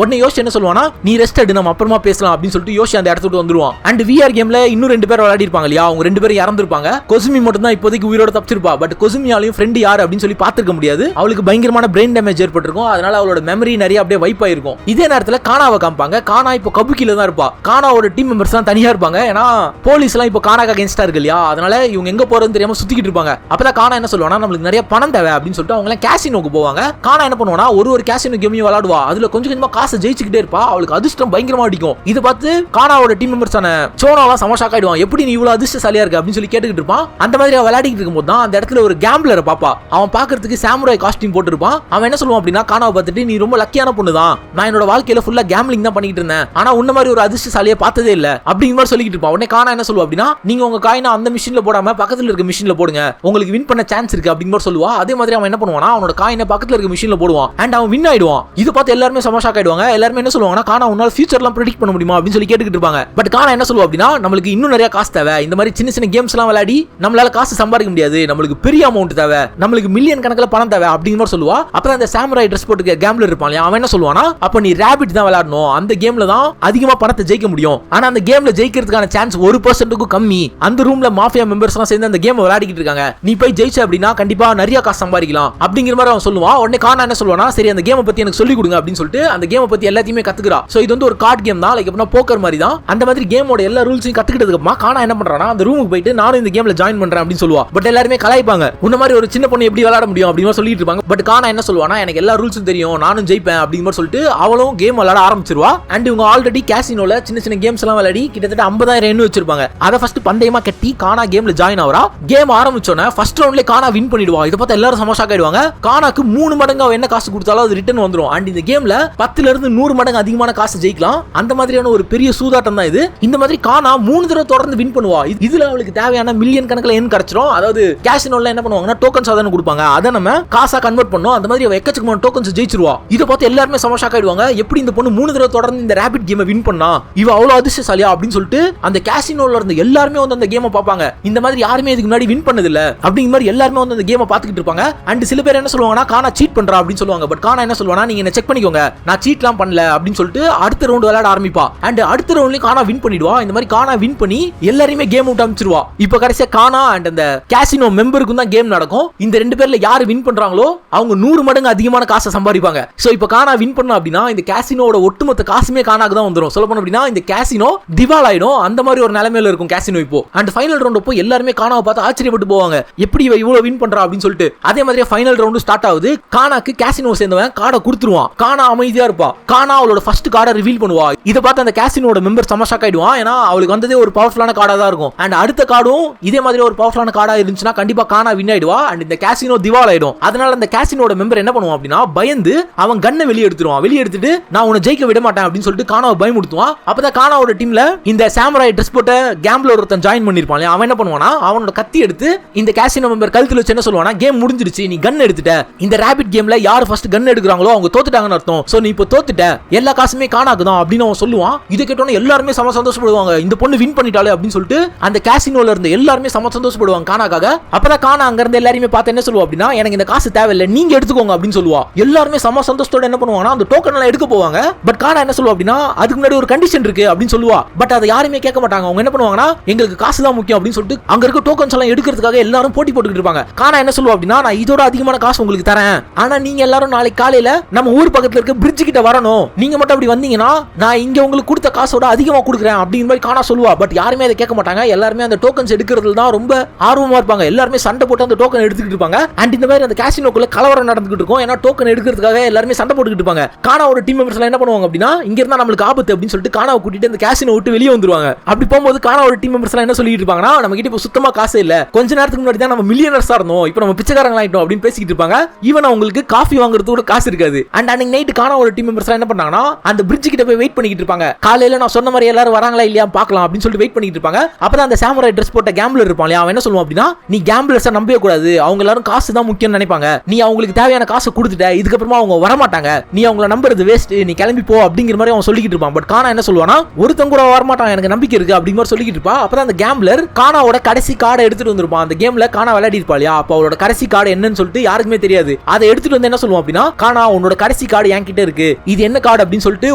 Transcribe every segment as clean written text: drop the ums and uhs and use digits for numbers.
உடனே யோசி என்ன சொல்லுவானா, நீ ரெஸ்ட் எடு, நம்ம அப்புறமா பேசலாம் அப்படின்னு சொல்லிட்டு யோசி அந்த இடத்துக்கு வந்துருவான். அண்ட் விஆர் கேம்ல இன்னும் 2 பேர் விளையாடி இருப்பாங்க இல்லையா, அவங்க 2 பேரும் இறந்துருப்பாங்க. கொசுமி மட்டும் தான் இப்போதைக்கு உயிரோட தப்பிச்சிருப்பா. பட் கொசுமியாலையும் ஃப்ரெண்ட் யார் அப்படின்னு சொல்லி பாத்துக்க முடியாது. அவளுக்கு பயங்கரமான பிரெயின் டேமேஜ் ஏற்பட்டிருக்கும். அதனால அவளோட மெமரி நிறைய அப்படியே வைப் ஆயிருக்கும். இதே நேரத்துல கானாவை காமிப்பாங்க. கானா இப்போ கபுக்கில தான் இருப்பா. கானாவோட டீம் மெம்பர்ஸ் தான் தனியா இருப்பாங்க. ஏன்னா போலீஸ் எல்லாம் இப்போ கானாக்கு அகேன்ஸ்டா இருக்கு இல்லையா, அதனால இவங்க எங்க போறதுன்னு தெரியாம சுத்திக்கிட்டு இருப்பாங்க. அப்பதான் கானா என்ன சொல்லுவானா, நம்மளுக்கு நிறைய பணம் தேவை அப்படின்னு சொல்லிட்டு அவங்க எல்லாம் கேசினோக்கு போவாங்க. கானா என்ன பண்ணுவானா, ஒரு கேசினோ கேமையும் விளையாடுவா. அதுல கொஞ்சம் கொஞ்சமா காசு ஜெயிச்சுக்கிட்டே இருப்பா. அவளுக்கு அதிர்ஷ்டம் பயங்கரமா அடிக்கும். இத பார்த்து கானாவோட டீம் மெம்பர்ஸான சோனாலாம் செம ஷாக் ஆயிடுவான். எப்படி நீ இவ்வளவு அதிர்ஷ்டசாலியா இருக்க அப்படின்னு சொல்லி கேட்டுக்கிட்டு இருப்பான். அந்த மாதிரி அவ விளையாடிட்டு இருக்கும்போது தான் அந்த இடத்துல ஒரு கேம்பிளரை பாப்பா. அவன் பாக்குறதுக்கு சாமுராய் காஸ்டியூம் போட்டுருப்பான். அவன் என்ன சொல்லுவான் அப்படின்னா, கானாவை பார்த்துட்டு நீ ரொம்ப லக்கியான பொண்ணு தான், நான் என்னோட வாழ்க்கையில ஃபுல்லா கேம்பிளிங் தான் பண்ணிட்டு இருந்தேன், ஆனா உன்ன மாதிரி ஒரு அதிர்ஷ்டசாலியை பார்த்ததே இல்ல அப்படிங்கிற மாதிரி சொல்லிட்டு இருப்பான். உடனே கானா என்ன சொல்லுவா அப்படின்னா, நீங்க உங்க காயினை அந்த மிஷின்ல போடாம பக்கத்துல இருக்க மிஷின்ல போடுங்க, உங்களுக்கு வின் பண்ண சான்ஸ் இருக்கு அப்படிங்கிற மாதிரி சொல்லுவா. அதே மாதிரி அவன் என்ன பண்ணுவானா, அவனோட காயினை பக்கத்துல இருக்க மிஷின்ல போடுவான். அண்ட் அவன் வின் ஆயிடுவான். இது பார்த்து எல்லாருமே செம ஷாக் ஆயிடுவாங்க. எல்லாருமே என்ன சொல்லுவாங்கன்னா, கானா உன்னால ஃபியூச்சர்லாம் ப்ரெடிக்ட் பண்ண முடியுமா அப்படின்னு சொல்லி கேட்டுக்கிட்டு இருப்பாங்க. பட் கானா என்ன சொல்லுவா அப்படின்னா, நம்மளுக்கு இன்னும் நிறைய காசு தேவை, இந்த மாதிரி சின்ன சின்ன கேம்ஸ் எல்லாம் விளையாடி நம்மளால காசு சம்பாதிக்க முடியாது, நம்மளுக்கு பெரிய அமௌண்ட் தேவை, நம்மளுக்கு மில்லியன் கணக்கில் பணம் தேவை அப்படிங்கிற மாதிரி சொல்லுவா. அப்புறம் அந்த சாமுராய் ட்ரெஸ் போட்டு கேம்ல இருப்பான், அவன் என்ன சொல்லுவானா, அப்ப நீ ராபிட் தான் விளையாடணும், அந்த கேம்ல தான் அதிகமா பணத்தை ஜெயிக்க முடியும், ஆனா அந்த கேம்ல ஜெயிக்கிறதுக்கான சான்ஸ் 1% கம்மி, அந்த ரூம்ல மாஃபியா மெம்பர்ஸ் எல்லாம் சேர்ந்து அந்த கேம் விளையாடிக்கிட்டு இருக்காங்க, நீ போய் ஜெயிச்ச அப்படின்னா கண்டிப்பா நிறைய காசு சம்பாதிக்கலாம் அப்படிங்கிற மாதிரி அவன் சொல்லுவான். உடனே கானா என்ன சொல்லுவானா, சரி அந்த கேமை பத்தி எனக்கு சொல்லி கொடுங்க அப்படின்னு சொல்லிட்டு அந்த கேமை பத்தி எல்லாத்தையுமே கத்துக்கிறா. சோ இது வந்து ஒரு கார்டு கேம் தான், லைக் எப்படின்னா போக்கர் மாதிரி தான். அந்த மாதிரி கேமோட எல்லா ரூல்ஸையும் கத்துக்கிட்டதுக்கு அப்புறமா கானா என்ன பண்றானா, அந்த ரூமுக்கு போயிட்டு நானும் இந்த கேம்ல ஜாயின் பண்றேன் அப்படின்னு சொல்லுவா. பட் எல்லாருமே கலாய்ப்பாங்க, உன்ன மாதிரி ஒரு சின்ன பொண்ணு எப்படி விளையாட முடியும் அப்படின்னு சொல்லிட்டு இருப்பாங்க. பட் கானா என்ன சொல்லுவானா, எனக்கு எல்லா ரூல்ஸும் தெரியும், நானும் ஜெயிப்பேன் அப்படிங்கிற மாதிரி சொல்லிட்டு அவளும் கேம் விளையாட ஆரம்பிச்சிருவா. அண்ட் இவங்க ஆல்ரெடி கேசினோல சின்ன சின்ன கேம்ஸ் எல்லாம் விளையாடி கிட்டத்தட்ட 50,000 எண்ணு வச்சிருப்பாங்க. அதை ஃபர்ஸ்ட் பந்தயமா கட்டி கானா கேம்ல ஜாயின் ஆவறா. கேம் ஆரம்பிச்சோன்னே ஃபர்ஸ்ட் ரவுண்ட்ல கானா வின் பண்ணிடுவா. இத பார்த்து எல்லாரும் சமோஷாக் ஆயிடுவாங்க. கானாக்கு 3 மடங்கு அவ என்ன காசு கொடுத்தாலும் அது ரிட்டர்ன் வந்துரும். அண்ட் இந்த கேம்ல 10ல இருந்து 100 மடங்கு அதிகமான காசு ஜெயிக்கலாம். அந்த மாதிரியான ஒரு பெரிய சூதாட்டம் தான் இது. இந்த மாதிரி கானா 3 தடவை தொடர்ந்து வின் பண்ணுவா. இதுல அவளுக்கு தேவையான மில்லியன் கணக்குல எண் கிடைச்சிரும். அதாவது கேசினோல என்ன பண்ணுவாங்கன்னா டோக்கன்ஸ் அதான கொடுப்பாங்க, அதை நம்ம காசா கன்வெர்ட் பண்ணோம். அந்த மாதிரி அவ எக்கச்சக்கமான டோக்கன்ஸ் ஜெயிச்சிருவா. இத பார்த்து எல்லாருமே சமோஷாக் ஆயிடுவாங்க. எப்படி இந்த பொண்ணு 3 தடவை தொடர்ந்து இந்த ராபிட் கேமை வின் பண்ணா, இவ அவ்வளவு அதிர்ஷ்டசாலியா அப்படின்னு சொல்லிட்டு அந்த கேசினோல இருந்து எல்லாருமே வந்து அந்த கேமை பார்ப்பாங்க. இந்த மாதிரி யாருமே இதுக்கு முன்னாடி வின் பண்ணது இல்ல அப்படிங்கிற மாதிரி எல்லாருமே வந்து அந்த கேமை பார்த்துக்கிட்டு இருப்பாங்க. அண்ட் சில பேர் என்ன சொல்லுவாங்கன்னா, கானா சீட் பண்றா அப்படின்னு சொல்லுவாங்க. பட் கானா என்ன சொல்லுவானா, நீங்க என்ன செக் பண்ணிக்கோங்க, நான் சீட்லாம் பண்ணல அப்படின்னு சொல்லிட்டு அடுத்த ரவுண்ட் விளையாட ஆரம்பிப்பா. அண்ட் அடுத்த ரவுண்ட்லயும் கானா வின் பண்ணிடுவா. இந்த மாதிரி கானா வின் பண்ணி எல்லாரையுமே கேம் அவுட் அனுப்பிச்சிருவா. இப்போ கடைசியா கானா அண்ட் அந்த கேசினோ மெம்பருக்கும் தான் கேம் நடக்கும். இந்த 2 பேர்ல யாரு வின் பண்றாங்களோ அவங்க 100 மடங்கு அதிகமான காசை சம்பாதிப்பாங்க. சோ இப்போ கானா வின் பண்ணா அப்படின்னா இந்த கேசினோட ஒட்டுமொத்த காசுமே கானாக்கு தான் வந்துரும். சொல்ல போனா அப்படின்னா இந்த கேசினோ திவால் ஆயிடும். அந்த மாதிரி ஒரு நிலைமையில இருக்கும் கேசினோ இப்போ. அண்ட் ஃபைனல் ரவுண்ட் அப்போ எல்லாருமே கானாவை பார்த்து ஆச்சரியப்பட்டு போவாங்க, எப்படி இவ இவ்வளவு வின் பண்றா அப்படின்னு சொல்லிட்டு. அதே மாதிரி ஃபைனல் ரவுண்ட் ஸ்டார்ட் ஆகுது. கானாக்கு கேசினோ சேர்ந்தவன் கார்டை கொடுத்துருவான். கானா அமைதியா இருப்பா. கானா அவளோட ஃபர்ஸ்ட் கார்டை ரிவீல் பண்ணுவா. இத பார்த்து அந்த கேசினோட மெம்பர் சமஷாக் ஆயிடுவான். ஏன்னா அவளுக்கு வந்ததே ஒரு பவர்ஃபுல்லான கார்டா தான் இருக்கும். அண்ட் அடுத்த கார்டும் இதே மாதிரி ஒரு பவர்ஃபுல்லான கார்டா இருந்துச்சுன்னா கண்டிப்பா கானா வின் ஆயிடுவா. அண்ட் இந்த கேசினோ திவால் ஆயிடும். அதனால அந்த கேசினோட மெம்பர் என்ன பண்ணுவான் அப்படின்னா, பயந்து அவன் கன்னை வெளியே எடுத்துருவான். வெளியே எடுத்துட்டு நான் உன்னை ஜெயிக்க விட மாட்டேன் அப்படின்னு சொல்லிட்டு கானாவை பயமுடுத்துவான். அப்பதான் கானாவோட டீம்ல இந்த சாமுராய் ட்ரெஸ் போட்ட கேம்பிளர் ஒருத்தன் ஜாயின் பண்ணிருப்பான். அவன் என்ன பண்ணுவானா, அவனோட கத்தி எடுத்து இந்த கேசினோ மெம்பர் கழுத்துல வச்சு என்ன சொல்லுவானா, கேம் முடிஞ்சிருச்சு, நீ கன் எடுத்துட்ட, இந்த ராபிட் கேம்ல யார் ஃபர்ஸ்ட் கன் எடுக்கறாங்களோ அவங்க தோத்துட்டாங்கன்னு அர்த்தம், சோ நீ இப்போ தோத்துட்ட, எல்லா காசுமே கானாக்கு தான் அப்படின்னு அவன் சொல்லுவான். இத கேட்டோன்னே எல்லாருமே சம சந்தோஷப்படுவாங்க, இந்த பொண்ணு வின் பண்ணிட்டாளே அப்படின்னு சொல்லிட்டு. அந்த கேசினோல இருந்து எல்லாருமே சம சந்தோஷப்படுவாங்க கானாக்காக. அப்பதான் கானா அங்க இருந்து எல்லாரையுமே பார்த்து என்ன சொல்லுவா அப்படின்னா, எனக்கு இந்த காசு தேவையில்லை, நீங்க எடுத்துக்கோங்க அப்படின்னு சொல்லுவா. எல்லாருமே சம சந்தோஷத்தோட என்ன பண்ணுவாங்கன்னா அந்த டோக்கன் எல்லாம் எடுக்க போவாங்க. பட் கானா என்ன சொல்லுவா அப்படின்னா, அதுக்கு முன்னாடி ஒரு கண்டிஷன் இருக்கு அப்படின்னு சொல்லுவா. பட் அதை யாருமே கேட்க மாட்டாங்க. அவங்க என்ன பண்ணுவாங்கன்னா, எங்களுக்கு காசு தான் முக்கியம் அப்படின்னு சொல்லிட்டு அங்க இருக்க டோக்கன்ஸ் எல்லாம் எடுக்கிறதுக்காக எல்லாரும் போட்டி போட்டுக்கிட்டு இருப்பாங்க. கானா என்ன சொல்லுவா அப்படின்னா, நான் இதோட அதிகமான காசு உங்களுக்கு தரேன், ஆனா நீங்க எல்லாரும் நாளைக்கு காலையில நம்ம ஊர் பக்கத்துல இருக்க பிரிட்ஜ் கிட்ட வரணும், நீங்க மட்டும் அப்படி வந்தீங்கன்னா நான் இங்க உங்களுக்கு கொடுத்த காசோட அதிகமா கொடுக்குறேன் அப்படிங்கிற மாதிரி கானா சொல்லுவா. பட் யாருமே அதை கேட்க மாட்டாங்க. எல்லாருமே அந்த டோக்கன்ஸ் எடுக்கிறதுல தான் ரொம்ப ஆர்வமா இருப்பாங்க. எல்லாருமே சண்டை போட்டு அந்த டோக்கன் எடுத்துக்கிட்டு இருப்பாங்க. அண்ட் இந்த மாதிரி அந்த கேசினோக்குள்ள கலவரம் நடந்துகிட்டு இருக்கும். ஏன்னா டோக்கன் எடுக்கிறதுக்காக எல்லாருமே சண்டை போட்டுக்கிட்டு இருப்பாங்க. கானாவோட டீம் மெம்பர்ஸ் எல்லாம் என்ன பண்ணுவாங்க அப்படின்னா, இங்க இருந்தா நம்மளுக்கு ஆபத்து அப்படின்னு சொல்லிட்டு கானாவை கூட்டிட்டு அந்த கேசினோ விட்டு வெளியே வந்துருவாங்க. அப்படி போகும்போது கானாவோட டீம் மெம்பர்ஸ் எல்லாம் என்ன சொல்லிட்டு இருப்பாங்கன்னா, நம்ம கிட்ட இப்போ சுத்தமா காசு இல்ல, கொஞ்ச நேரத்துக்கு முன்னாடி தான் நம்ம மில்லியனர்ஸா இருந்தோம், இப்போ நம்ம பிச்சைக்காரங்க ஆயிட்டோம் அப்படின்னு பேசிக்கிட்டு இருப்பாங்க. ஈவன் அவங்களுக்கு காஃபி வாங்குறது கூட காசு இருக்காது. அண்ட் அன்னைக்கு நைட் கானாவோட டீம் மெம்பர்ஸ் என்ன பண்ணாங்கன்னா, அந்த பிரிட்ஜ் கிட்ட போய் வெயிட் பண்ணிட்டு இருப்பாங்க. காலையில நான் சொன்ன மாதிரி எல்லாரும் வராங்களா இல்லையா பார்க்கலாம் அப்படின்னு சொல்லிட்டு வெயிட் பண்ணிட்டு இருப்பாங்க. அப்பதான் அந்த சாமுராய் ட்ரெஸ் போட்ட கேம்பிளர் இருப்பான். அவன் என்ன சொல்லுவான் அப்படின்னா, நீ கேம்பிளர்ஸை நம்பவே கூடாது, அவங்க எல்லாரும் காசு தான் முக்கியம்னு நினைப்பாங்க, நீ அவங்களுக்கு தேவையான காசு கொடுத்துட்ட, இதுக்கப்புறமா அவங்க வரமாட்டாங்க, நீ அவங்கள நம்புறது வேஸ்ட், நீ கிளம்பி போ அப்படிங்கிற மாதிரி அவன் சொல்லிக்கிட்டு இருப்பான். பட் கானா என்ன சொல்லுவானா, ஒருத்தங்க கூட வரமாட்டான், எனக்கு நம்பிக்கை இருக்கு அப்படிங்கிற மாதிரி சொல்லிக்கிட்டு இருப்பா. அப்பதான் அந்த கேம்பிளர் கானாவோட கடைசி கார்டை எடுத்துட்டு வந்திருப்பான். அந்த கேம்ல கானா விளையாடி இருப்பாளியா, அப்ப அவளோட கடைசி கார்டு என்னன்னு சொல்லிட்டு யாருக்குமே தெரியாது. அதை எடுத்துட்டு வந்து என்ன சொல்லுவான் அப்படின்னா, கானா உன்னோட கடைசி கார்டு என்கிட்ட இருக்கு, இது என்ன கார்டு அப்படின்னு சொல்லிட்டு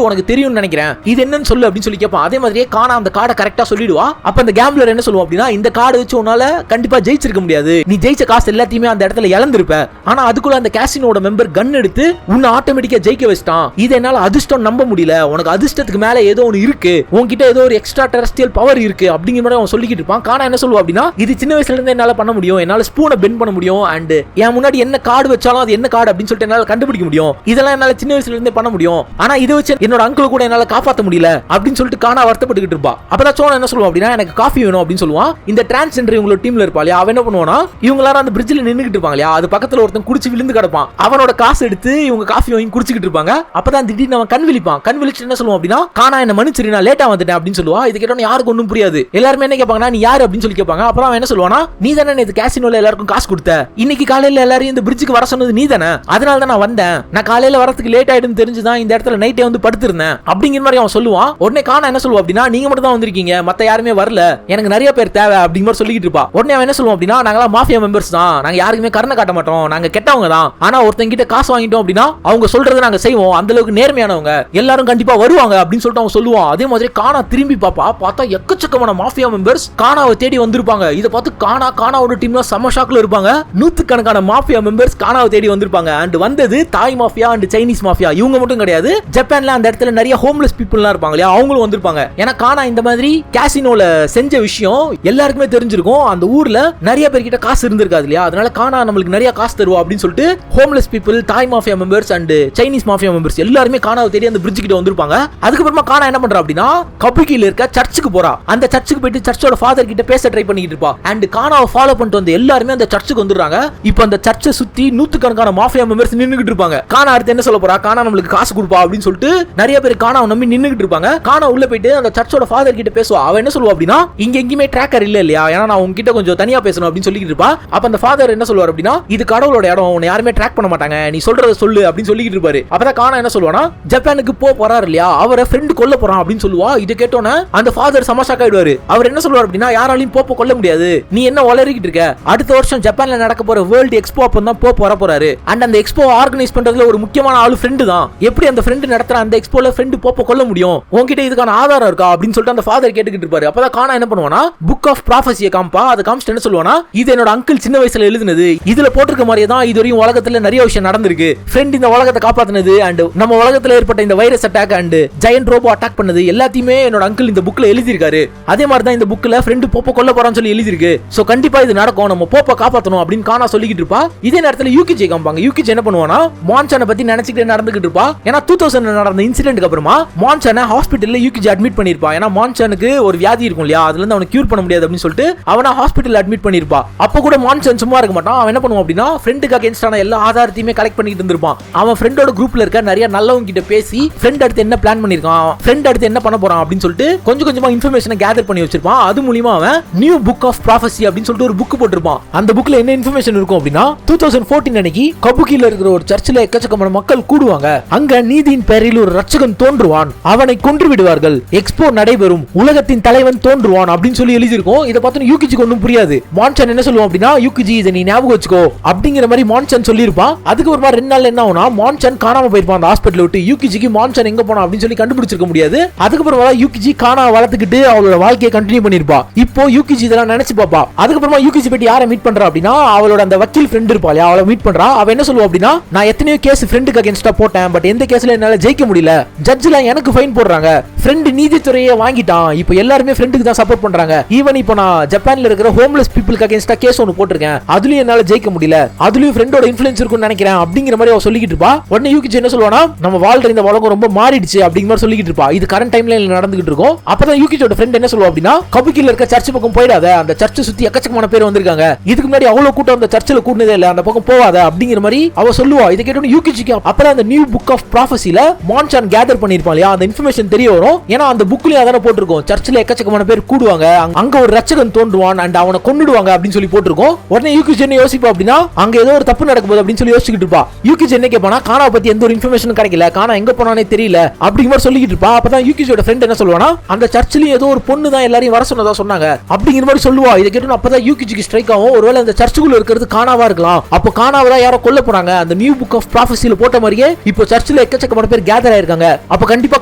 உனக்கு தெரியும்னு நினைக்கிறேன், இது என்னன்னு சொல்லு அப்படின்னு சொல்லி கேட்பான். அதே மாதிரியே கானா அந்த கார்டை கரெக்டா சொல்லிடுவா. அப்ப அந்த கேம்ப்ளர் என்ன சொல்லுவோம் அப்படின்னா, இந்த கார்டு வச்சு உன்னால கண்டிப்பா ஜெயிச்சிருக்க முடியாது, நீ ஜெயிச்ச காசு எல்லாத்தையுமே அந்த இடத்துல இழந்திருப்ப, ஆனா அதுக்குள்ள அந்த கேசினோட மெம்பர் கன் எடுத்து உன்னை ஆட்டோமேட்டிக்கா ஜெயிக்க வச்சிட்டான், இது என்னால அதிர்ஷ்டம் நம்ப முடியல, உனக்கு அதிர்ஷ்டத்துக்கு மேல ஏதோ ஒன்னு இருக்கு, உன்கிட்ட ஏதோ ஒரு எக்ஸ்ட்ரா டெரஸ்ட்ரியல் பவர் இருக்கு அப்படிங்கிற மாதிரி அவன் சொல்லிக்கிட்டு இருப்பான். கானா என்ன சொல்லுவா அப்படின்னா, இது சின்ன வயசுல இருந்து என்னால பண்ண முடியும், என்னால ஸ்பூனை பெண்ட் பண்ண முடியும், அண்ட் என் முன்னாடி என்ன கார்டு வச்சாலும் அது என்ன கார்டு அப்படின்னு சொல்லிட்டு என்னால கண்டுபிடிக்க முடியும், இதெல்லாம் என்னால சின்ன வயசுல இருந்தே பண்ண முடியும், ஆனா இதை வச்சு என்னோட அங்கிள் கூட என்னால காப்பாற்ற முடியல அப்படின்னு சொல்லிட்டு கானா வருத்தப்பட்டுக்கிட்டு இருப்பா. அப்பதான் சோனா என்ன சொல்லுவா அப்படின்னா, எனக்கு காஃபி வேணும் அப்படின்னு சொல்லுவான். இந்த டிரான்ஸ்ஜெண்டர் இவங்களோட டீம்ல இருப்பாள், அவன் என்ன பண்ணுவானா, இவங்க எல்லாரும் அந்த பிரிட்ஜில் நின்னுக்கிட்டு இருப்பாங்க, அது பக்கத்துல ஒருத்தன் குடிச்சு விழுந்து கிடப்பான், அவனோட காசு எடுத்து இவங்க காஃபி வாங்கி குடிச்சிட்டு இருப்பாங்க. அப்பதான் திடீர்னு அவன் கண் விழிப்பான். கண் விழிச்சு என்ன சொல்லுவான் அப்படின்னா, கானா என்ன மன்னிச்சிரு, நான் லேட்டா வந்துட்டேன் அப்படின்னு சொல்லுவா. இது கேட்டோன்னு யாருக்கு ஒன்றும் புரியாது. எல்லாருமே என்ன கேட்பாங்கன்னா, நீ யாரு அப்படின்னு சொல்லி கேட்பாங்க. அப்புறம் அவன் என்ன சொல்லுவானா, நீ தானே நேத்து கேசினோல எல்லாருக்கும் காசு கொடுத்த, இன்னைக்கு காலையில எல்லாரும் இந்த பிரிட்ஜுக்கு வர சொன்னது நீ தானே, அதனால தான் நான் வந்தேன், நான் காலையில வரதுக்கு லேட் ஆயிடுன்னு தெரிஞ்சுதான் இந்த இடத்துல நைட்டே வந்து படுத்திருந்தேன் அப்படிங்கிற மாதிரி அவன் சொல்லுவான். உடனே கானா என்ன சொல்லுவா அப்படின்னா, நீங்க மட்டும் தான் வந்திருக்கீங்க, மத்த யாருமே வரல, எனக்கு நிறைய பேர் தேவை அப்படிங்கிற மாதிரி சொல்லிட்டு இருப்பா. உடனே அவன் என்ன சொல்லுவான் அப்படின்னா, நாங்களாம் மாஃபியா மெம்பர்ஸ் தான், நாங்க யாருக்குமே கருணை காட்ட மாட்டோம், நாங்க கெட்டவங்க தான், ஆனா ஒருத்தங்க கிட்ட காசு வாங்கிட்டோம் அப்படின்னா அவங்க சொல்றதை நாங்க செய்வோம், அந்த அளவுக்கு நேர்மையானவங்க, எல்லாரும் கண்டிப்பா வருவாங்க அப்படின்னு சொல்லிட்டு அவன் சொல்லுவான். அதே மாதிரி கானா திரும்பி பாப்பா, பார்த்தா எக்கச்சக்கமான மாஃபியா மெம்பர்ஸ் கானாவை தேடி வந்திருப்பாங்க. இதை பார்த்து கானாவோட டீம்ல செம ஷாக்ல இருப்பாங்க. நூத்துக்கணக்கான மாஃபியா மெம்பர்ஸ் கானாவை தேடி வந்திருப்பாங்க. அண்ட் வந்தது தாய் மாஃபியா அண்ட் சைனீஸ் மாஃபியா, இவங்க மட்டும் கிடையாது, ஜப்பான்ல அந்த இடத்துல நிறைய ஹோம்லெஸ் பீப்புள்லாம் இருப்பாங்க இல்லையா, அவங்களும் வந்திருப்பாங்க. ஏன்னா கானா இந்த மாதிரி கேசினோல செஞ்ச விஷயம் எல்லாருக்குமே தெரிஞ்சிருக்கும், அந்த ஊர்ல நிறைய பேர்கிட்ட காசு இருந்திருக்காது இல்லையா, அதனால கானா நம்மளுக்கு நிறைய காசு தருவா அப்படின்னு சொல்லிட்டு ஹோம்லெஸ் பீப்புள், தாய் mafia members and Chinese mafia members எல்லாருமே கானாவை தேடி அந்த பிரிட்ஜ் கிட்ட வந்திருப்பாங்க. அதுக்கப்புறமா கானா என்ன பண்றா அப்படின்னா, கபுகில இருக்க சர்ச்சுக்கு போறா. அந்த சர்ச்சுக்கு போயிட்டு சர்ச்சோட ஃபாதர் கிட்ட பேச ட்ரை பண்ணிட்டு இருப்பா. அண்ட் கானாவை ஃபாலோ பண்ணிட்டு வந்து எல்லாருமே அந்த சர்ச்சுக்கு வந்துடுறாங்க. இப்போ அந்த சர்ச்சை சுத்தி நூத்துக்கணக்கான மாஃபியா மெம்பர்ஸ் நின்னுகிட்டு இருப்பாங்க. கானா அடுத்து என்ன சொல்ல போறா, கானா நம்மளுக்கு காசு கொடுப்பா அப்படின்னு சொல்லிட்டு நிறைய பேர் கானாவை நம்பி நின்னுகிட்டு இருப்பாங்க. கானா உள்ள போயிட்டு அந்த சர்ச்சோட ஃபாதர் கிட்ட பேசுவா. அவ என்ன சொல்லுவா அப்படின்னா, இங்க எங்கேயுமே ட்ராக்கர் இல்ல இல்லையா, ஏன்னா நான் உங்ககிட்ட கொஞ்சம் தனியா பேசணும் அப்படின்னு சொல்லிட்டு இருப்பா. அப்ப அந்த ஃபாதர் என்ன சொல்லுவார் அப்படின்னா, இது கடவுளோட இடம், உன்னை யாருமே ட்ராக் பண்ண மாட்டாங்க, நீ சொல்றத சொல்லு அப்படின்னு சொல்லிட்டு இருப்பாரு. அப்பதான் கானா என்ன சொல்லுவானா, ஜப்பானுக்கு போறாரு இல்லையா, அவரை ஃப்ரெண்ட் கொல்ல போறான் அப்படின்னு சொல்லுவா. இதை கேட்டோன்னே அந்த ஃபாதர் சமாஷாக் ஆயிடுவாரு. அவர் என்ன சொல்லுவார் அப்படின்னா, யாராலையும் கொல்ல முடியாது, நீ என்ன வளரிக்கிட்டு இருக்க, அடுத்த வருஷம் ஜப்பான்ல நடக்க போற வேர்ல்டு எக்ஸ்போ அப்பதான் வர போறாரு, அண்ட் அந்த எக்ஸ்போ ஆர்கனைஸ் பண்றதுல ஒரு முக்கியமான ஆளு ஃப்ரெண்டு தான், எப்படி அந்த ஃப்ரெண்டு நடத்துற அந்த எக்ஸ்போல ஃப்ரெண்டு கொல்ல முடியும், உன்கிட்ட இதுக்கான ஆதாரம் இருக்கா அப்படின்னு சொல்லிட்டு அந்த ஃபாதர் கேட்டுக்கிட்டு இருப்பாரு. அப்பதான் கானா என்ன பண்ணுவானா, புக் ஆஃப் ப்ராஃபஸியை காம்பா, அதை காமிச்சிட்டு என்ன சொல்லுவானா, இது என்னோட அங்கிள் சின்ன வயசுல எழுதுனது, இதுல போட்டிருக்க மாதிரியே தான் இதுவரையும் உலகத்துல நிறைய விஷயம் நடந்திருக்கு, ஃப்ரெண்ட் இந்த உலகத்தை காப்பாத்தினது அண்ட் நம்ம உலகத்துல ஏற்பட்ட இந்த virus attack and giant robot attack பண்ணது எல்லாத்தையுமே என்னோட அங்கிள் இந்த புக்ல எழுதியிருக்காரு. அதே மாதிரி தான் இந்த புக்ல ஃப்ரெண்டு கொல்ல போறான்னு சொல்லி எழுதிருக்கு. சோ கண்டிப்பா இது நடக்கும், நம்ம காப்பாத்தணும் அப்படின்னு கானா சொல்லிக்கிட்டு இருப்பா. இதே நேரத்துல யூகிஜி காம்பாங்க. யூகிஜி என்ன பண்ணுவானா, மான்சானை பத்தி நினைச்சிட்டு நடந்துகிட்டு இருப்பா. ஏன்னா 2000 நடந்த இன்சிடென்ட்க்கு அப்புறமா மான்சானை ஹாஸ்பிட்டல்ல யூகிஜி அட்மிட் பண்ணிருப்பா. ஏன்னா மான்சானுக்கு ஒரு வியாதி இருக்கும் இல்லையா, அதுல இருந்து அவனை கியூர் பண்ண முடியாது அப்படின்னு சொல்லிட்டு அவனை ஹாஸ்பிட்டல்ல அட்மிட் பண்ணிருப்பா. அப்ப கூட மான்சான் சும்மா இருக்க மாட்டான். அவன் என்ன பண்ணுவான் அப்படின்னா, ஃப்ரெண்டுக்கு அகைன்ஸ்டான எல்லா ஆதாரத்தையுமே கலெக்ட் பண்ணிட்டு இருந்திருப்பான். அவன் ஃப்ரெண்டோட குரூப்ல இருக்க நிறைய நல்லவங்க கிட்ட பேசி ஃப்ரெண்ட் அடுத்து என்ன பிளான் பண்ணிருக்கான், ஃப்ரெண்ட் அடுத்து என்ன பண்ண போறான் அப்படின்னு சொல்லிட்டு கொஞ்சம் கொஞ்சமா இன்ஃபர்மேஷனை கேதர் பண்ணி வச்சிருப்பான். அது மூலமா அவன் நியூ புக் ஆஃப் ப்ராஃபஸி அப்படின்னு சொல்லிட்டு ஒரு புக் போட்டிருப்பான். அந்த புக்ல என்ன இன்ஃபர்மேஷன் இருக்கும் அப்படின்னா, 2014 அன்னைக்கு கபுகில இருக்கிற ஒரு சர்ச்சில் எக்கச்சக்கமான மக்கள் கூடுவாங்க. அங்க நீதியின் பெயரில் ஒரு ரட்சகன் தோன்றுவான், அவனை கொன்று விடுவார்கள், எக்ஸ்போ நடைபெறும், உலகத்தின் தலைவன் தோன்றுவான் அப்படின்னு சொல்லி எழுதியிருக்கும். இதை பார்த்து யூகிஜிக்கு ஒன்றும் புரியாது. மான்சான் என்ன சொல்லுவான் அப்படின்னா, யூகிஜி இதை நீ ஞாபகம் வச்சுக்கோ அப்படிங்கிற மாதிரி மான்சான் சொல்லியிருப்பான். அதுக்கு ஒரு 2 நாள் என்ன ஆகும்னா, மான்சான் காணாம போயிருப்பான் அந்த ஹாஸ்பிட்டல் விட்டு. யூகிஜிக்கு மான்சான் எங்க போனா அப்படின்னு சொல்லி கண்டுபிடிச்சிருக்க முடியாது. அதுக்கப்புறம் யூகிஜி காணா வளர்த்துக்கிட்டு அவளோட வாழ்க்கையை கண்டினியூ பண்ணிருப்பா. இப்போ யூகிஜி இதெல்லாம் நினைச்சு பாப்பா. அதுக்கப்புறமா யூகிஜி போயிட்டு யாரை மீட் பண்றா அப்படின்னா, அவளோட அந்த வக்கீல் ஃப்ரெண்ட் இருப்பா, அவளை மீட் பண்றா. அவ என்ன சொல்லுவா அப்படின்னா, நான் எத்தனையோ கேஸ் ஃப்ரெண்டுக்கு அகைன்ஸ்டா போட்டேன், பட் எந்த கேஸ்ல என்னால ஜெயிக்க முடியல, ஜட்ஜ்லாம் எனக்கு ஃபைன் போடுறாங்க, ஃப்ரெண்ட் நீதித்துறையை வாங்கிட்டான், இப்போ எல்லாருமே ஃப்ரெண்டுக்கு தான் சப்போர்ட் பண்றாங்க, ஈவன் இப்போ நான் ஜப்பான்ல இருக்கிற ஹோம்லெஸ் பீப்புளுக்கு அகைன்ஸ்டா கேஸ் ஒன்னு போட்டிருக்கேன், அதுலயும் என்னால ஜெயிக்க முடியல, அதுலயும் ஃப்ரெண்டோட இன்ஃப்ளூயன்ஸ் இருக்குன்னு நினைக்கிறேன் அப்படிங்கிற மாதிரி அவ சொல்லிக்கிட்டு இருப்பா. உடனே யூகிஜி என்ன சொல்லுவானா, நம்ம வாழ்ற இந்த உலகம் ரொம்ப மாறிடுச்சு அப்படிங்கிற மாதிரி சொல்லிக்கிட்டு இருப்பா. இது கரண்ட் டைம்ல நடந்துகிட்டு இருக்கும். அப்பதான் யூகிஜியோட ஃப்ரெண்ட் என்ன சொல்லுவா அப்படின்னா, கபுகில இருக்க சர்ச் பக்கம் போயிடாத, அந்த சர்ச்சை சுத்தி எக்கச்சக்கமான பேர் வந்திருக்காங்க, இதுக்கு முன்னாடி அவ்வளவு கூட்டம் அந்த சர்ச்சில் கூட்டினதே இல்ல, அந்த பக்கம் போவாத அப்படிங்கிற மாதிரி அவ சொல்லுவா. இதை கேட்டோன்னு யூகிஜிக்கு அப்புறம் அந்த நியூ புக் ஆஃப் ப்ராஃபஸில மான்சான் கேதர் பண்ணிருப்பான் இல்லையா, அந்த இன்ஃபர்மேஷன் தெரிய வரும். ஏன்னா அந்த புக்லயே அதான போட்டிருக்கும், சர்ச்சில் எக்கச்சக்கமான பேர் கூடுவாங்க, அங்க ஒரு ரட்சகன் தோன்றுவான் அண்ட் அவனை கொன்னுடுவாங்க அப்படின்னு சொல்லி போட்டிருக்கோம். உடனே யூகிஜி என்ன யோசிப்பா அப்படின்னா, அங்க ஏதோ ஒரு தப்பு நடக்க போகுது அப்படின்னு சொல்லி யோசிச்சுட்டு இருப்பா. யூகிஜி என்ன கேட்பானா, கானாவை பத்தி எந்த ஒரு இன்ஃபர்மேஷன் கிடைக்கல, கானா எங்க போனானே தெரியல அப்படிங்கிற மாதிரி சொல்லிட்டு இருப்பா. அப்பதான் யூகிஜியோட ஃப்ரெண்ட் என்ன சொல்லுவானா, அந்த சர்ச்சிலும் ஏதோ ஒரு பொண்ணு தான் எல்லாரையும் வர சொன்னதா சொன்னாங்க அப்படிங்கிற மாதிரி சொல்லுவா. இதை கேட்டு அப்பதான் யூகிஜிக்கு ஸ்ட்ரைக் ஆகும், ஒருவேளை அந்த சர்ச்சுக்குள்ள இருக்கிறது கானாவா இருக்கலாம், அப்போ கானாவை தான் யாரோ கொல்ல போறாங்க, அந்த நியூ புக் ஆஃப் ப்ராஃபஸில போட்ட மாதிரியே இப்போ சர்ச்சில் உள்ள எக்கச்சக்கமான பேர் கேதர் ஆயிருக்காங்க. அப்ப கண்டிப்பா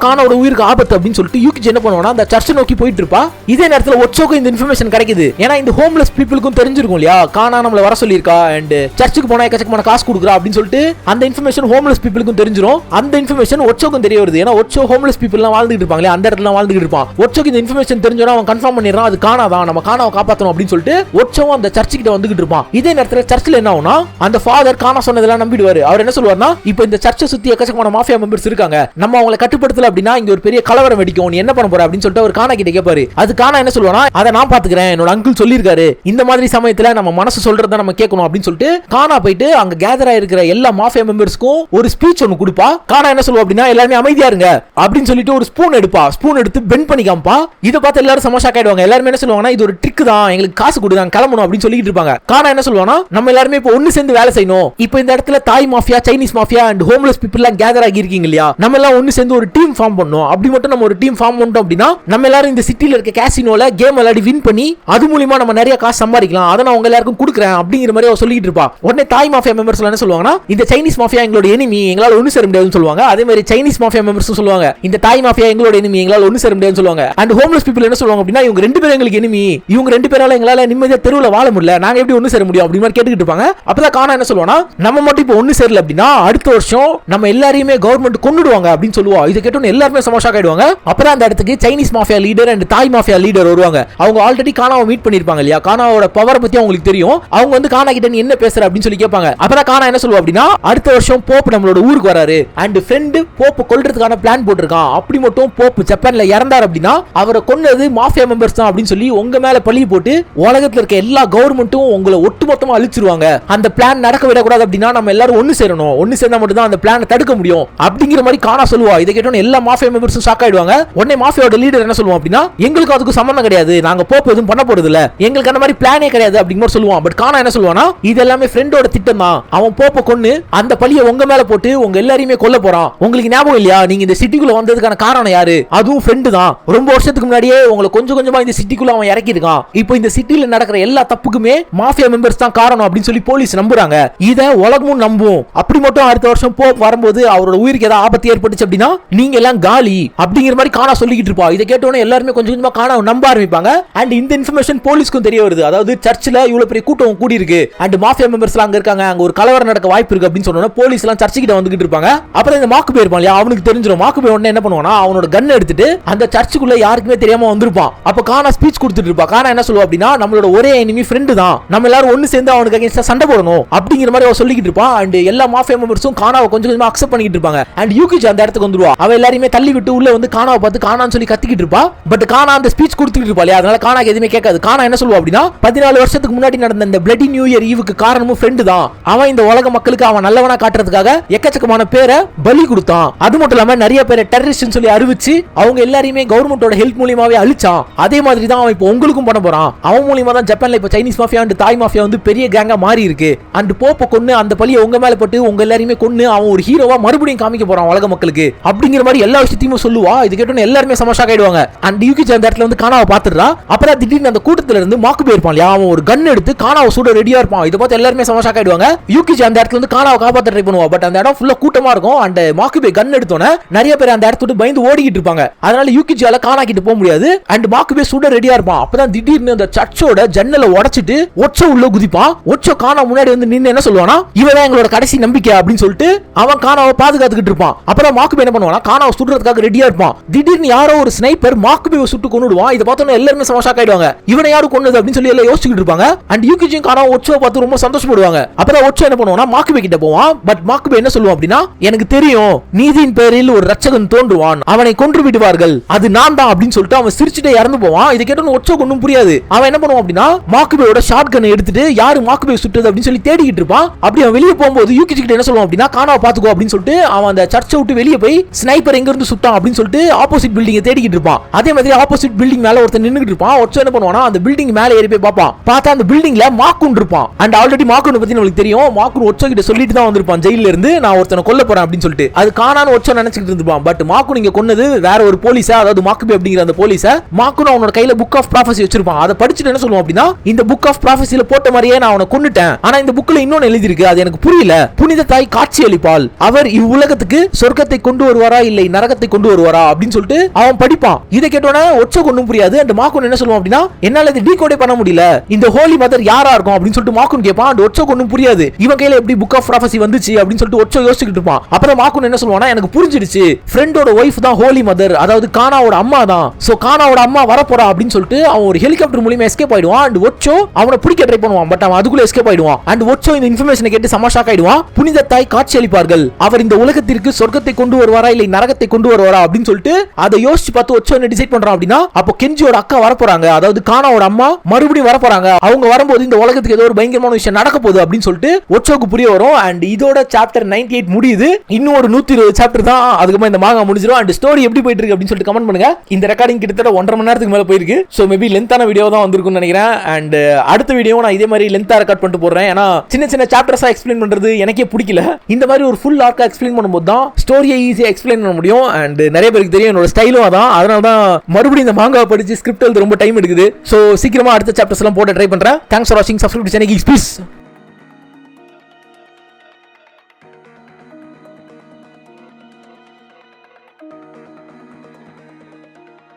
கானாவோட உயிருக்கு ஆபத்து அப்படின்னு சொல்லிட்டு யூகிச்சி என்ன பண்ணுவானா அந்த சர்ச்சை நோக்கி போயிட்டு இருப்பா. இதே நேரத்துல ஒச்சோக்கு இந்த இன்ஃபர்மேஷன் கிடைக்குது. ஏன்னா இந்த ஹோம்லெஸ் பீப்புளுக்கும் தெரிஞ்சிருக்கும் இல்லையா கானா நம்மள வர சொல்லியிருக்கா அண்ட் சர்ச்சுக்கு போனா எக்கச்சக்கமான காசு கொடுக்குறா அப்படின்னு சொல்லிட்டு அந்த இன்ஃபர்மேஷன் ஹோம்லெஸ் பீப்புளுக்கும் தெரிஞ்சிரும். அந்த இன்ஃபர்மேஷன் ஒச்சோக்கும் தெரிய வருது. ஏன்னா ஒச்சோ ஹோம்லெஸ் பீப்புள் எல்லாம் வாழ்ந்துட்டு இருப்பாங்களே அந்த இடத்துல வாழ்ந்துட்டு இருப்பான். ஒச்சோக்கு இந்த இன்ஃபர்மேஷன் தெரிஞ்சோன்னா அவன் கன்ஃபார்ம் பண்ணிடுறான் அது கானா தான், நம்ம கானாவை காப்பாற்றணும் அப்படின்னு சொல்லிட்டு ஒச்சோவும் அந்த சர்ச்சு கிட்ட வந்துகிட்டு இருப்பான். இதே நேரத்துல சர்ச்சில் என்ன ஆகும்னா அந்த ஃபாதர் கானா சொன்னதெல்லாம் நம்பிடுவாரு. அவர் என்ன சொல்லுவாருன்னா இப்போ இந்த சர்ச்சை சுத்தி எக்கச்சக்கமான மாஃபியா மெம்பர்ஸ் இருக்காங்க, நம்ம அவங்களை கட்டுப்படுத்தல அப்படின்னா இங்க ஒரு பெரிய கலவரம் வெடிக்கும், நீ என்ன பண்ண போற அப்படின்னு சொல்லிட்டு அவர் கானா கிட்ட கேட்பாரு. அது கானா என்ன சொல்லுவானா அதை நான் பாத்துக்கிறேன், என்னோட அங்கிள் சொல்லியிருக்காரு இந்த மாதிரி சமயத்துல நம்ம மனசு சொல்றத நம்ம கேட்கணும் அப்படின்னு சொல்லிட்டு கானா போயிட்டு அங்க கேதர் ஆயிருக்கிற எல்லா மாஃபியா மெம்பர்ஸ்க்கும் ஒரு ஸ்பீச் ஒன்னு கொடுப்பா. கானா என்ன சொல்லுவா அப்படின்னா எல்லாரும் அமைதியா இருங்க அப்படின்னு சொல்லிட்டு ஒரு ஸ்பூன் எடுப்பா. ஸ்பூன் எடுத்து பெண்ட் பண்ணி காம்பா. இதை பார்த்து எல்லாரும் சமோஷா ஆயிடுவாங்க. எல்லாரும் என்ன சொல்லுவாங்கன்னா இது ஒரு ட்ரிக் தான், எங்களுக்கு காசு கொடு நாங்க கிளம்பணும் அப்படின்னு சொல்லிட்டு இருப்பாங்க. கானா என்ன சொல்லுவானா நம்ம எல்லாருமே இப்போ ஒன்னு சேர்ந்து வேலை செய்யணும். இப்போ இந்த இடத்துல தாய் mafia Chinese mafia and homeless people எல்லாம் கேதர் ஆகி இருக்கீங்க இல்லையா, நம்ம எல்லாம் ஒன்னு சேர்ந்து ஒரு டீம் ஃபார்ம் பண்ணணும். அப்படி மட்டும் நம்ம ஒரு டீம் ஃபார்ம் பண்ணிட்டோம் அப்படின்னா நம்ம எல்லாரும் இந்த சிட்டில இருக்க கேசினோல கேம் விளையாடி வின் பண்ணி அது மூலமா நம்ம நிறைய காசு சம்பாதிக்கலாம், அதை நான் உங்க எல்லாருக்கும் கொடுக்குறேன் அப்படிங்கிற மாதிரி அவர் சொல்லிட்டு இருப்பா. உடனே தாய் மாஃபியா மெம்பர்ஸ் என்ன சொல்லுவாங்கன்னா இந்த சைனீஸ் மாஃபியா எங்களோட எனிமி, எங்களால ஒன்னு சேர முடியாதுன்னு சொல்லுவாங்க. அதே மாதிரி சைனீஸ் மாஃபியா மெம்பர்ஸ் சொல்லுவாங்க இந்த தாய் மாஃபியா எங்களோட எனிமி, எங்களால ஒன்னு சேர முடியாதுன்னு சொல்லுவாங்க. அண்ட் ஹோம்லெஸ் பீப்புள் என்ன சொல்லுவாங்க அப்படின்னா இவங்க ரெண்டு பேரும் எங்களுக்கு எனிமி, இவங்க ரெண்டு பேரால எங்களால நிம்மதியா தெருவுல வாழ முடியல, நாங்க எப்படி ஒன்னு சேர முடியும் அப்படி மாதிரி கேட்டுக்கிட்டு இருப்பாங்க. அப்பதான் கானா என்ன சொல்லுவானா நம்ம மட்டும் இப்போ ஒன்னு சேரல அப்படின்னா அடுத்த வருஷம் நம்ம எல்லாரையுமே கவர்மெண்ட் கொன்னுடுவாங்க அப்படின்னு சொல்லுவா. இதை கேட்டோன்னு எல்லாருமே சமோஷா ஆயிடுவாங்க. அப்பதான் அந்த இடத்துக்கு சைனீஸ் மாஃபியா லீடர் அண்ட் தாய் மாஃபியா லீடர் வருவாங்க. அவங்க ஆல்ரெடி கானாவை மீட் பண்ணிருப்பாங்க இல்லையா, கானாவோட பவர் பத்தி அவங்களுக்கு தெரியும். அவங்க வந்து கானா கிட்ட நீ என்ன பேசுற அப்படின்னு சொல்லி கேட்பாங்க. அப்பதான் கானா என்ன சொல்லுவா அப்படின்னா அடுத்த வருஷம் போப் நம்மளோட ஊருக்கு வராரு அண்ட் ஃப்ரெண்ட் போப் கொல்றதுக்கான பிளான் போட்டிருக்கான், அப்படி மட்டும் போப் ஜப்பான்ல இறந்தார் அப்படின்னா அவரை கொன்னது மாஃபியா மெம்பர்ஸ் தான் அப்படின்னு சொல்லி உங்க மேல பழி போட்டு உலகத்துல இருக்க எல்லா கவர்மெண்ட்டும் உங்களை ஒட்டுமொத்தமா அழிச்சிருவாங்க. அந்த பிளான் நடக்க விடக்கூடாது அப்படின்னா நம்ம எல்லாரும் ஒன்னு சேரணும், ஒன்னு சேர்ந்தா மட்டும் தான் அந்த பிளானை தடுக்க முடியும் அப்படிங்கிற மாதிரி கானா சொல்லுவா. இதை கேட்டோன்னு எல்லா மாஃபியா மெம்பர்ஸும் ஷாக் ஆயிடுவாங்க. உடனே மாஃபியாவோட லீடர் என்ன சொல்லுவோம் அப்படின்னா எங்களுக்கு அதுக்கு சம்பந்தம் கிடையாது, நாங்க போப் எதுவும் பண்ண போறது இல்ல, எங்களுக்கு அந்த மாதிரி பிளானே கிடையாது அப்படிங்கிற சொல்லுவான். பட் கானா என்ன சொல்லுவானா இது எல்லாமே ஃப்ரெண்டோட திட்டம் தான், அவன் போப்ப கொன்னு அந்த பழியை உங்க மேல போட்டு உங்க எல்லாரையுமே கொல்ல போறான். உங்களுக்கு ஞாபகம் இல்லையா நீங்க இந்த சிட்டிக்குள்ள வந்ததுக்கான காரணம் யாரு, அதுவும் ஃப்ரெண்டு தான். ரொம்ப வருஷத்துக்கு முன்னாடியே உங்களை கொஞ்சம் கொஞ்சமா இந்த சிட்டிக்குள்ள அவன் இறக்கி இருக்கான். இப்போ இந்த சிட்டில நடக்கிற எல்லா தப்புக்குமே மாஃபியா மெம்பர்ஸ் தான் காரணம் அப்படின்னு சொல்லி போலீஸ் நம்புறாங்க. இத உலகமும் நம்பும். அப்படி மட்டும் அடுத்த வருஷம் போப் வரும்போது அவரோட உயிருக்கு ஏதாவது ஆபத்து ஏற்பட்டுச்சு அப்படின்னா நீங்க எல்லாம் காலி அப்படிங்கிற மாதிரி கானா சொல்லிக்கிட்டு இருப்பா. இதை கேட்டோன்னே எல்லாருமே கொஞ்சம் கொஞ்சமா கானா நம்ப ஆரம்பிப்பாங்க. அண்ட் இந்த இன்ஃபர்மேஷன் போலீஸ்க்கும் தெரிய வருது. அதாவது சர்ச்சில் இவ்வளவு பெரிய கூட்டம் கூடி இருக்கு அண்ட் மாஃபியா மெம்பர்ஸ் எல்லாம் அங்க இருக்காங்க, அங்க ஒரு கலவரம் நடக்க வாய்ப்பு இருக்கு அப்படின்னு சொன்னோன்னா போலீஸ் எல்லாம் சர்ச்சு கிட்ட வந்துகிட்டு இருப்பாங்க. அப்புறம் இந்த மாக்கு போயிருப்பான் இல்லையா அவனுக்கு தெரிஞ்சிடும். மாக்கு போய் உடனே என்ன பண்ணுவானா அவனோட கன் எடுத்துட்டு அந்த சர்ச்சுக்குள்ள யாருக்குமே தெரியாம வந்திருப்பான். அப்ப கானா ஸ்பீச் கொடுத்துட்டு இருப்பா. கானா என்ன சொல்லுவா அப்படின்னா நம்மளோட ஒரே எனிமி ஃப்ரெண்டு தான், நம்ம எல்லாரும் ஒன்னு சேர்ந்து அவனுக்கு அகைன்ஸ்டா சண்டை போடணும் அப்படிங்கிற மாதிரி அவ சொல்லிக்கிட்டு இருப்பான். அண்ட் எல்லா மாஃபியா மெம்பர்ஸும் கானாவை கொஞ்சம் கொஞ்சமா அக்செப்ட் பண்ணிட்டு இருப்பாங்க. அண்ட் யூகிச்சி அந்த இடத்துக்கு வந்துருவா. அவ எல்லாரையுமே தள்ளி விட்டு உள்ள வந்து கானாவை பார்த்து கானான்னு சொல்லி கத்திக்கிட்டு இருப்பா. பட் கானா அந்த ஸ்பீச் கொடுத்துட்டு இருப்பா இல்லையா, அதனால கானாக்கு எதுவுமே கேட்காது. கானா என்ன சொல்லுவா அப்படின்னா 14 வருஷத்துக்கு முன்னாடி நடந்த இந்த பிளடி நியூ இயர் ஈவுக்கு காரணமும் ஃப்ரெண்டு தான், அவன் இந்த உலக மக்களுக்கு அவன் நல்லவனா காட்டுறதுக்காக எக்கச்சக்கமான பேரை பலி கொடுத்தான். அது மட்டும் இல்லாம நிறைய பேரை டெரரிஸ்ட்னு சொல்லி அறிவிச்சு அவங்க எல்லாரையுமே கவர்மெண்டோட ஹெல்ப் மூலமாவே அழிச்சான். அதே மாதிரி தான் அவன் இப்போ உங்களுக்கும் பண்ண போறான். அவன் மூலமா தான் ஜப்பான்ல இப்போ சைனீஸ் மாஃபியா அண்ட் தாய் மாஃபியா வந்து பெரிய கேங்கா மாறி இருக்கு. அண்ட் போப்ப கொன்னு அந்த பழியை உங்க மேல போட்டு உங்க எல்லாரையுமே கொன்னு அவன் ஒரு ஹீரோவா மறுபடியும் காமிக்க போறான் உலக மக்களுக்கு அப்படிங்கிற மாதிரி எல்லா விஷயத்தையும் சொல்லுவா. இது கேட்டோன்னு எல்லாருமே சமோஷா ஆயிடுவாங்க. அண்ட் யூகிச்சி அந்த இடத்துல வந்து கானாவை பாத்துறா. அப்புறம் திடீர்னு அந்த கூட்டத்துல இருந்து மாக்கு போயிருப்பான் இல்லையா, அவன் ஒரு கன் எடுத்து கானாவை சுட ரெடியா இருப்பான். இதை பார்த்து எல்லாருமே சமோஷா ஆயிடுவாங்க. யூகிச்சி அந்த இடத்துல வந்து கானாவை காப்பாத்த ட்ரை பண்ணுவா. பட் அந்த இடம் ஃபுல்லா கூட்டமா இருக்கும். அண்ட் மாக்கு போய் கன் எடுத்தோன்னே நிறைய பேர் அந்த இடத்துல பயந்து ஓடிக்கிட்டு இருப்பாங்க. அதனால யூகிச்சியால கானா கிட்ட போக முடியாது. அண்ட் மாக்கு போய் சுட ரெடியா இருப்பான். அப்பதான் திடீர்னு அந்த சர்ச்சோட ஜன்னலை உடைச்சிட்டு ஒச்சோ உள்ள குதிப்பான். ஒச்சோ கானா முன்னாடி வந்து நின்னு என்ன சொல்லுவானா இவதான் எங்களோட கடைசி நம்பிக்கை அப்படின்னு சொல்லிட்டு அவன் கானாவை பாதுகாத்துக்கிட்டு இருப்பான். அப்புறம் மாக்கு என்ன பண்ணுவானா கானாவை சுடுறதுக்காக ரெடியா இருப்பான். திடீர்னு யாரோ ஒரு ஸ்னைப்பர் மாக்கு போய் சுட்டு கொன்னுடுவான். இதை பார்த்தோன்னே எல்லாருமே சமோஷா ஆயிடுவாங்க. இவனை யாரு கொன்னது அப்படின்னு சொல்லி எல்லாம் யோசிச்சுக்கிட்டு இருப்பாங்க. அண்ட் யூகிச்சியும் கானாவை ஒச்சோவை பார்த்து ரொம்ப சந்தோஷப்படுவாங்க. அப்புறம் ஒச்சோ என்ன பண்ணுவானா மாக்கு கிட்ட போவான். பட் மாக்கு என்ன சொல்லுவான் அப்படின்னா எனக்கு தெரியும் நீதியின் பேரில் ஒரு ரட்சகன் தோன்றுவான், அவனை கொன்று விடுவார்கள், அது நான் தான் அப்படின்னு சொல்லிட்டு அவன் சிரிச்சுட்டே இறந்து போவான். இதை கேட்டு ஒச்சோ ஒன்னும் புரியாது. அவன் என்ன பண்ணுவான் அப்படின்னா மாக்குபேயோட ஷாட் கன் எடுத்துட்டு யாரு மாக்குபே சுட்டது அப்படின்னு சொல்லி தேடிக்கிட்டு இருப்பான். அப்படி அவன் வெளியே போகும்போது யூகிச்சி கிட்ட என்ன சொல்லுவான் அப்படின்னா கானாவை பாத்துக்கோ அப்படின்னு சொல்லிட்டு அவன் அந்த சர்ச்சை விட்டு வெளியே போய் ஸ்னைப்பர் எங்க இருந்து சுட்டான் அப்படின்னு சொல்லிட்டு ஆப்போசிட் பில்டிங்கை தேடிக்கிட்டு இருப்பான். அதே மாதிரி ஆப்போசிட் பில்டிங் மேல ஒருத்தர் நின்னுகிட்டு இருப்பான். ஒச்சோ என்ன பண்ணுவானா அந்த பில்டிங் மேல ஏறி போய் பார்ப்பான். பார்த்தா அந்த பில்டிங்ல மாக்குன் இருப்பான். அண்ட் ஆல்ரெடி மாக்குன் பத்தி நமக்கு தெரியும். மாக்குன் ஒச்சோ கிட்ட சொல்லிட்டு தான் வந்திருப்பான் ஜெயில இருந்து நான் ஒருத்தனை கொல்ல போறேன் அப்படின்னு சொல்லிட்டு. அது கானான்னு ஒச்சோ நினைச்சிட்டு இருப்பான். பட் மாக்குன் இங்க கொன்னது வேற ஒரு போலீஸா, அதாவது மாக்குபே அப்படிங்கிற அந்த போலீஸ மாக்குன் அவனோட கையில புக் ஆஃப் ப்ராஃபஸி வச்சிருப்பான். அதை படிச்சுட்டு என்ன சொல்லுவான் அப்படின்னா இந்த புக் ஆஃப் ப்ராஃபஸில போட்ட மாதிரியே நான் அவனை கொன்னுட்டேன், ஆனா இந்த புக்ல இன்னொன்னு எழுதி இருக்கு அது எனக்கு புரியல, புனித தாய் காட்சி அளிப்பாள், அவர் இவ்வுலகத்துக்கு சொர்க்கத்தை கொண்டு வருவாரா இல்லை நரகத்தை கொண்டு வருவாரா அப்படின்னு சொல்லிட்டு அவன் படிப்பான். இதை கேட்டோன்னே ஒச்சோக்கு ஒன்றும் புரியாது. அண்ட் மாக்குன் என்ன சொல்லுவான் அப்படின்னா, என்னால இது டீகோடே பண்ண முடியல, இந்த ஹோலி மதர் யாரா இருக்கும் அப்படின்னு சொல்லிட்டு மாக்குன் கேட்பான். அண்ட் ஒச்சோக்கு ஒன்றும் புரியாது, இவன் கையில எப்படி புக் ஆஃப் ப்ராஃபசி வந்துச்சு அப்படின்னு சொல்லிட்டு ஒச்சோ யோசிச்சுட்டு இருப்பான். அப்பதான் மாக்குன் என்ன சொல்லுவானா, எனக்கு புரிஞ்சிடுச்சு, ஃப்ரெண்டோட ஒய்ஃப் தான் ஹோலி மதர், அதாவது கானாவோட அம்மா தான். சோ கானாவோட அம்மா வரப்போறா அப்படின்னு சொல்லிட்டு அவன் ஒரு ஹெலிகாப்டர் மூலமா எஸ்கேப் ஆயிடுவான். அண்ட் ஒச்சோ அவனை பிடிக்க ட்ரை பண்ணுவான். பட் அவன் அதுக்குள்ள எஸ்கேப் ஆயிடுவான். அண்ட் ஒச்சோ இந்த இன்ஃபர்மேஷனை கேட்டு செம ஷாக் ஆயிடுவான். புனித தாய் காட்சி அளிப்பார்கள், அவர் இந்த உலகத்திற்கு சொர்க்கத்தை கொண்டு வருவாரா இல்லை நரகத்தை கொண்டு வருவாரா அப்படின்னு சொல்லிட்டு அதை யோசிச்சு பார்த்து ஒச்சோ என்ன டிசைட் பண்றான் அப்படின்னா, அப்போ கெஞ்சியோட அக்கா வரப்போறாங்க, அதாவது கானாவோட அம்மா மறுபடியும் வரப்போறாங்க, அவங்க வரும்போது இந்த உலகத்துக்கு ஏதோ ஒரு பயங்கரமான விஷயம் நடக்க போகுது அப்படின்னு சொல்லிட்டு ஒச்சோக்கு புரிய வரும். அண்ட் இதோட சாப்டர் 98 முடியுது. இன்னும் ஒரு 120 சாப்டர் தான், அதுக்கப்புறம் இந்த மாங்கா முடிஞ்சிடும். அண்ட் ஸ்டோரி எப்படி போயிட்டு இருக்கு அப்படின்னு சொல்லிட்டு கமெண்ட் பண்ணுங்க. இந்த ரெக்கார்டிங் கிட்டத்தட்ட 1.5 மணி நேரத்துக்கு மேல போயிருக்கு. சோ மேபி லென்த்தான வீடியோ தான் வந்திருக்கும்னு நினைக்கிறேன். அண்ட் அடுத்த வீடியோ நான் இதே மாதிரி லென்த்தா ரெக்கார்ட் பண்ணிட்டு போடுறேன். ஏன்னா சின்ன சின்ன சாப்டர்ஸா எக்ஸ்பிளைன் பண்றது எனக்கே பிடிக்கல. இந்த மாதிரி ஒரு ஃபுல் ஆர்க்கா எக்ஸ்பிளைன் பண்ணும்போது தான் ஸ்டோரியை ஈஸியா எக்ஸ்பிளைன் பண்ண முடியும். அண்ட் நிறைய பேருக்கு தெரியும் என்னோட ஸ்டைலும் அதான். அதனால தான் மறுபடியும் இந்த மாங்கா படிச்சு ஸ்கிரிப்ட் எழுத ரொம்ப டைம் எடுக்குது. சோ சீக்கிரமா அடுத்த சாப்டர்ஸ் எல்லாம் போட்டு ட்ரை பண்றேன். தேங்க்ஸ் ஃபார் வாட்சிங். Subscribe to Chennai geeks. Piece.